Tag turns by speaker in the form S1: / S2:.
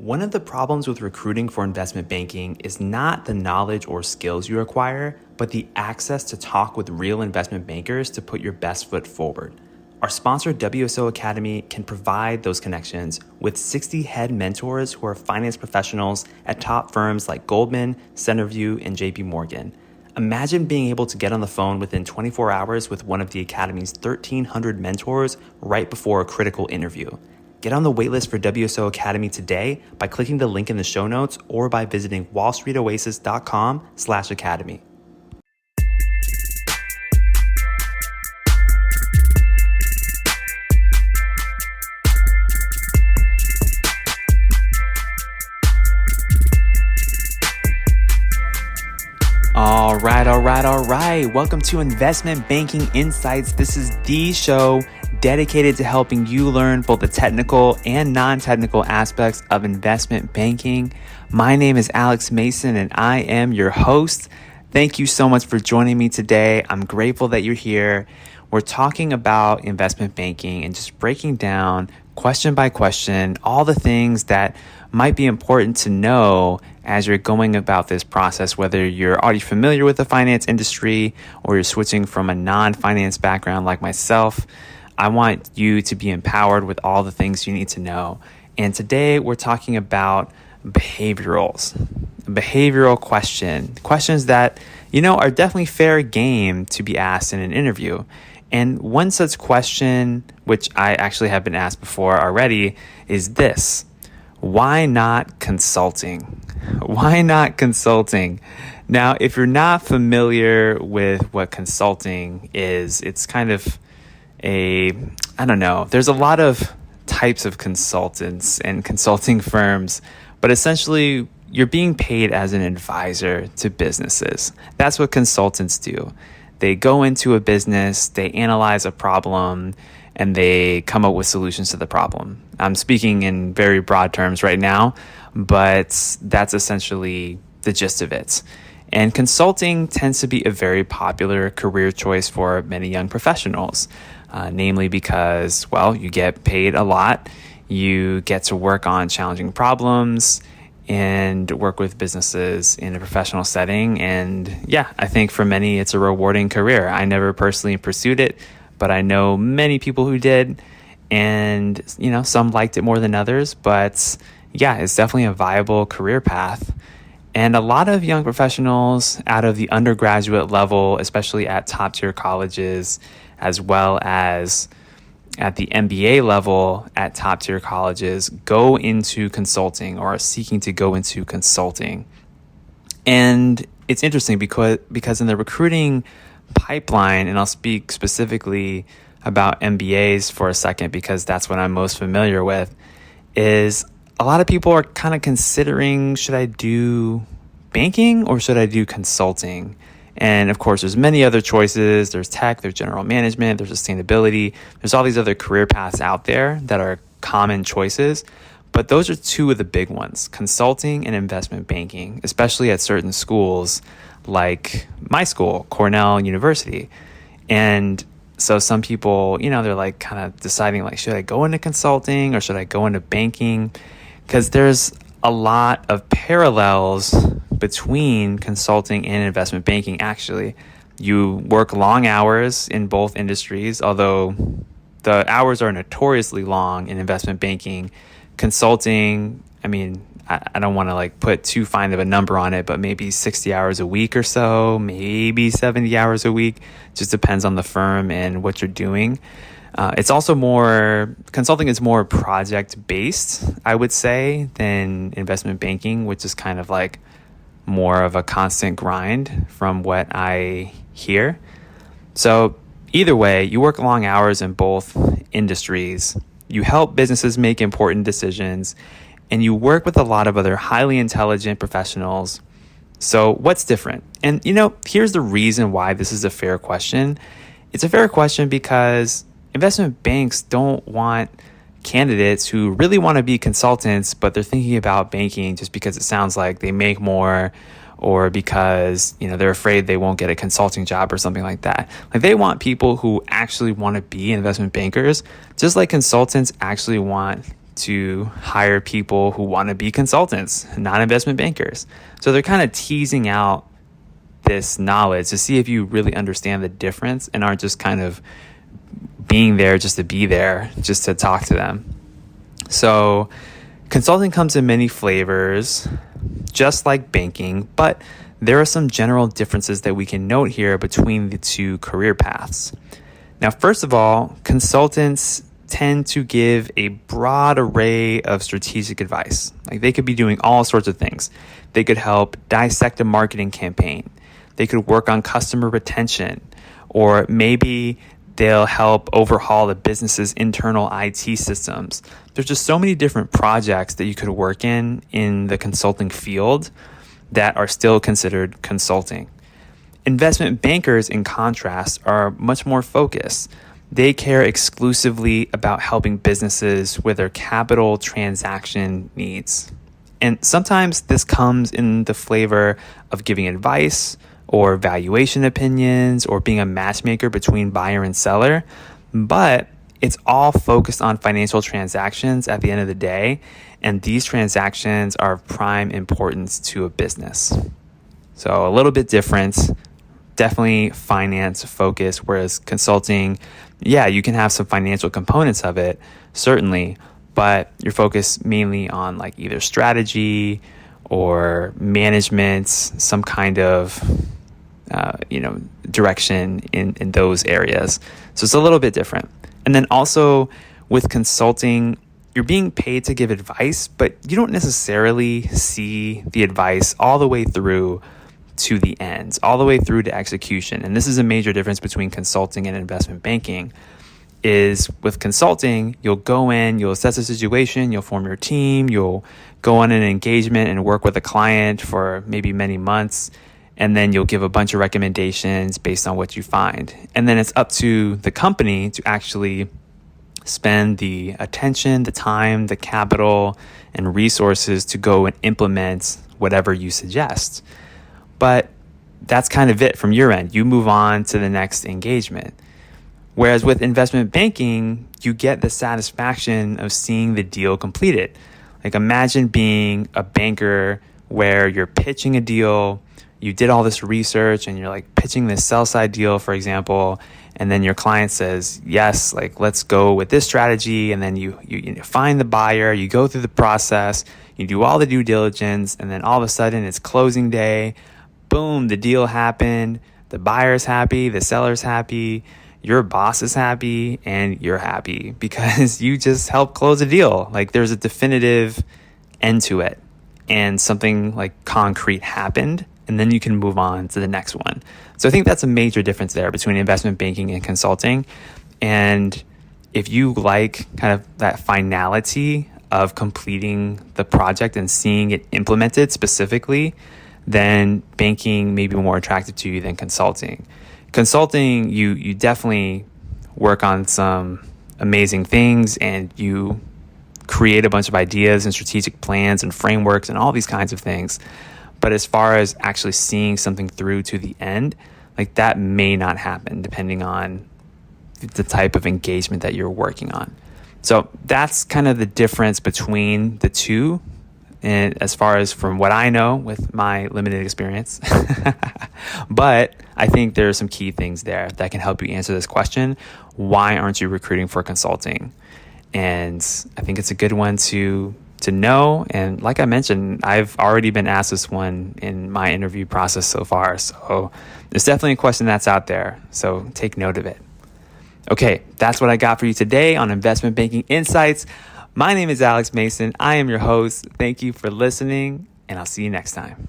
S1: One of the problems with recruiting for investment banking is not the knowledge or skills you acquire, but the access to talk with real investment bankers to put your best foot forward. Our sponsor, WSO Academy, can provide those connections with 60 head mentors who are finance professionals at top firms like Goldman, Centerview, and JP Morgan. Imagine being able to get on the phone within 24 hours with one of the Academy's 1,300 mentors right before a critical interview. Get on the waitlist for WSO Academy today by clicking the link in the show notes or by visiting wallstreetoasis.com/academy. All right. Welcome to Investment Banking Insights. This is the show dedicated to helping you learn both the technical and non-technical aspects of investment banking. My name is Alex Mason and I am your host. Thank you so much for joining me today. I'm grateful that you're here. We're talking about investment banking and just breaking down question by question all the things that might be important to know as you're going about this process, whether you're already familiar with the finance industry or you're switching from a non-finance background like myself. I want you to be empowered with all the things you need to know. And today we're talking about behavioral questions that, are definitely fair game to be asked in an interview. And one such question, which I actually have been asked before already, is this: why not consulting? Why not consulting? Now, if you're not familiar with what consulting is, it's kind of there's a lot of types of consultants and consulting firms, but essentially you're being paid as an advisor to businesses. That's what consultants do. They go into a business, they analyze a problem, and they come up with solutions to the problem. I'm speaking in very broad terms right now, but that's essentially the gist of it. And consulting tends to be a very popular career choice for many young professionals, namely because, you get paid a lot, you get to work on challenging problems, and work with businesses in a professional setting. And I think for many, it's a rewarding career. I never personally pursued it, but I know many people who did, and some liked it more than others, but it's definitely a viable career path. And a lot of young professionals out of the undergraduate level, especially at top tier colleges, as well as at the MBA level at top tier colleges, go into consulting or are seeking to go into consulting. And it's interesting because in the recruiting pipeline, and I'll speak specifically about MBAs for a second because that's what I'm most familiar with, is a lot of people are kind of considering, should I do banking or should I do consulting? And of course, there's many other choices. There's tech, there's general management, there's sustainability. There's all these other career paths out there that are common choices. But those are two of the big ones: consulting and investment banking, especially at certain schools like my school, Cornell University. And so some people, they're like kind of deciding, like, should I go into consulting or should I go into banking? Because there's a lot of parallels between consulting and investment banking. Actually, you work long hours in both industries, although the hours are notoriously long in investment banking. Consulting, I don't want to put too fine of a number on it, but maybe 60 hours a week or so, maybe 70 hours a week. Just depends on the firm and what you're doing. It's also consulting is more project based, I would say, than investment banking, which is kind of like more of a constant grind from what I hear. So either way, you work long hours in both industries. You help businesses make important decisions, and you work with a lot of other highly intelligent professionals. So what's different? And here's the reason why this is a fair question. It's a fair question because investment banks don't want candidates who really want to be consultants, but they're thinking about banking just because it sounds like they make more, or because, they're afraid they won't get a consulting job or something like that. They want people who actually want to be investment bankers, just like consultants actually want to hire people who want to be consultants, not investment bankers. So they're kind of teasing out this knowledge to see if you really understand the difference and aren't just kind of being there just to be there, just to talk to them. So consulting comes in many flavors, just like banking, but there are some general differences that we can note here between the two career paths. Now, first of all, consultants tend to give a broad array of strategic advice. Like they could be doing all sorts of things. They could help dissect a marketing campaign. They could work on customer retention, or maybe they'll help overhaul the business's internal IT systems. There's just so many different projects that you could work in the consulting field that are still considered consulting. Investment bankers, in contrast, are much more focused. They care exclusively about helping businesses with their capital transaction needs. And sometimes this comes in the flavor of giving advice or valuation opinions or being a matchmaker between buyer and seller. But it's all focused on financial transactions at the end of the day. And these transactions are of prime importance to a business. So a little bit different, definitely finance focused, whereas consulting, yeah, you can have some financial components of it, certainly, but you're focused mainly on like either strategy or management, some kind of direction in those areas. So it's a little bit different. And then also with consulting, you're being paid to give advice, but you don't necessarily see the advice all the way through to the ends, all the way through to execution. And this is a major difference between consulting and investment banking. Is with consulting, you'll go in, you'll assess the situation, you'll form your team, you'll go on an engagement and work with a client for maybe many months, and then you'll give a bunch of recommendations based on what you find. And then it's up to the company to actually spend the attention, the time, the capital, and resources to go and implement whatever you suggest. But that's kind of it from your end. You move on to the next engagement. Whereas with investment banking, you get the satisfaction of seeing the deal completed. Like imagine being a banker where you're pitching a deal, you did all this research and you're like pitching this sell side deal, for example, and then your client says, yes, like let's go with this strategy. And then you find the buyer, you go through the process, you do all the due diligence, and then all of a sudden it's closing day. Boom, the deal happened. The buyer's happy, the seller's happy, your boss is happy, and you're happy because you just helped close a deal. Like there's a definitive end to it and something like concrete happened, and then you can move on to the next one. So I think that's a major difference there between investment banking and consulting. And if you like kind of that finality of completing the project and seeing it implemented specifically, then banking may be more attractive to you than consulting. Consulting, you definitely work on some amazing things and you create a bunch of ideas and strategic plans and frameworks and all these kinds of things. But as far as actually seeing something through to the end, like that may not happen depending on the type of engagement that you're working on. So that's kind of the difference between the two. And as far as from what I know with my limited experience, but I think there are some key things there that can help you answer this question. Why aren't you recruiting for consulting? And I think it's a good one to know. And like I mentioned, I've already been asked this one in my interview process so far. So there's definitely a question that's out there. So take note of it. Okay, that's what I got for you today on Investment Banking Insights. My name is Alex Mason. I am your host. Thank you for listening, and I'll see you next time.